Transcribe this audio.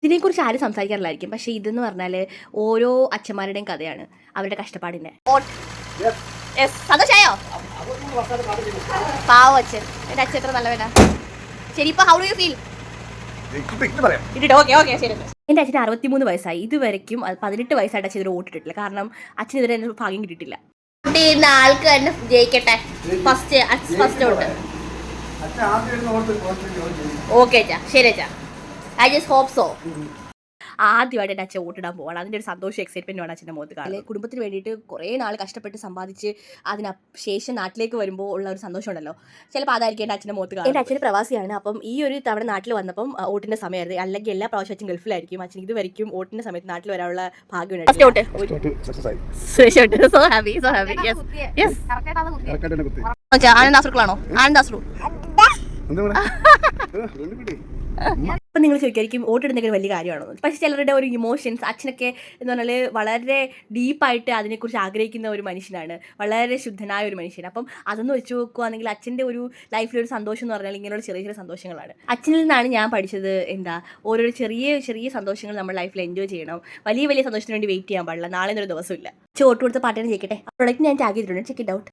ഇതിനെക്കുറിച്ച് ആരും സംസാരിക്കാറില്ലായിരിക്കും, പക്ഷേ ഇതെന്ന് പറഞ്ഞാൽ ഓരോ അച്ഛന്മാരുടെയും കഥയാണ്, അവരുടെ കഷ്ടപ്പാടിൻ്റെ. സന്തോഷമായോ? പാവം അച്ഛൻ. എൻ്റെ അച്ഛൻ എത്ര നല്ലവനാ. ശരി, ഇപ്പോൾ ഹൗ ഡു യു ഫീൽ? എൻ്റെ അച്ഛന് 63 വയസ്സായി. ഇതുവരെയ്ക്കും 18 വയസ്സായിട്ട് അച്ഛൻ ഇതൊരു വോട്ടിട്ടിട്ടില്ല. കാരണം അച്ഛന് ഇതുവരെ എൻ്റെ ഭാഗ്യം കിട്ടിയിട്ടില്ല. ആൾക്ക് തന്നെ ജയിക്കട്ടെ. First vote. ഓക്കെ അച്ഛാ, ശരി അച്ഛാ. I just hope so. ആദ്യമായിട്ട് എൻ്റെ അച്ഛൻ വോട്ടിടാൻ പോവാണ്. അതിൻ്റെ ഒരു സന്തോഷം എക്സൈറ്റ്മെൻറ്റുമാണ് അച്ഛൻ്റെ മുഖത്ത് കാണുന്നത്. കുടുംബത്തിന് വേണ്ടിയിട്ട് കുറേ നാൾ കഷ്ടപ്പെട്ട് സമ്പാദിച്ച് അതിന് ശേഷം നാട്ടിലേക്ക് വരുമ്പോൾ ഉള്ള ഒരു സന്തോഷം ഉണ്ടല്ലോ, ചിലപ്പോൾ അതായിരിക്കും എൻ്റെ അച്ഛൻ്റെ മുഖത്ത് കാണുന്നത്. എൻ്റെ അച്ഛൻ പ്രവാസിയാണ്. അപ്പം ഈ ഒരു തവണ നാട്ടിൽ വന്നപ്പം വോട്ടിൻ്റെ സമയമായിരുന്നു. അല്ലെങ്കിൽ എല്ലാ പ്രാവശ്യം അച്ഛൻ ഗൾഫിലായിരിക്കും. അച്ഛൻ ഇതുവരെയ്ക്കും വോട്ടിൻ്റെ സമയത്ത് നാട്ടിൽ വരാനുള്ള ഭാഗ്യമുണ്ട്. ആനന്ദാസ്രുക്കളാണോ? ആനന്ദാസ്രു. അപ്പം നിങ്ങൾ ചോദിക്കായിരിക്കും വോട്ടിടുന്നൊക്കെ വലിയ കാര്യമാണോ? പക്ഷേ ചിലരുടെ ഒരു ഇമോഷൻസ്, അച്ഛനൊക്കെ എന്ന് പറഞ്ഞാൽ വളരെ ഡീപ്പായിട്ട് അതിനെക്കുറിച്ച് ആഗ്രഹിക്കുന്ന ഒരു മനുഷ്യനാണ്, വളരെ ശുദ്ധനായ ഒരു മനുഷ്യൻ. അപ്പം അതൊന്ന് വെച്ച് നോക്കുകയാണെങ്കിൽ അച്ഛൻ്റെ ഒരു ലൈഫിലൊരു സന്തോഷം എന്ന് പറഞ്ഞാൽ ഇങ്ങനെയുള്ള ചെറിയ ചെറിയ സന്തോഷങ്ങളാണ്. അച്ഛനിൽ നിന്നാണ് ഞാൻ പഠിച്ചത് ഓരോ ചെറിയ ചെറിയ സന്തോഷങ്ങൾ നമ്മൾ ലൈഫിൽ എൻജോയ് ചെയ്യണം. വലിയ വലിയ സന്തോഷത്തിന് വേണ്ടി വെയിറ്റ് ചെയ്യാൻ പാടില്ല. നാളെ എന്നൊരു ദിവസമില്ല. വോട്ട് കൊടുത്ത പാർട്ടിയാണ് ജയിക്കട്ടെ. പ്രൊഡക്റ്റ് ഞാൻ ടാഗ് ചെയ്തിട്ടുണ്ട്, ചെക്ക് ഇറ്റ് ഔട്ട്.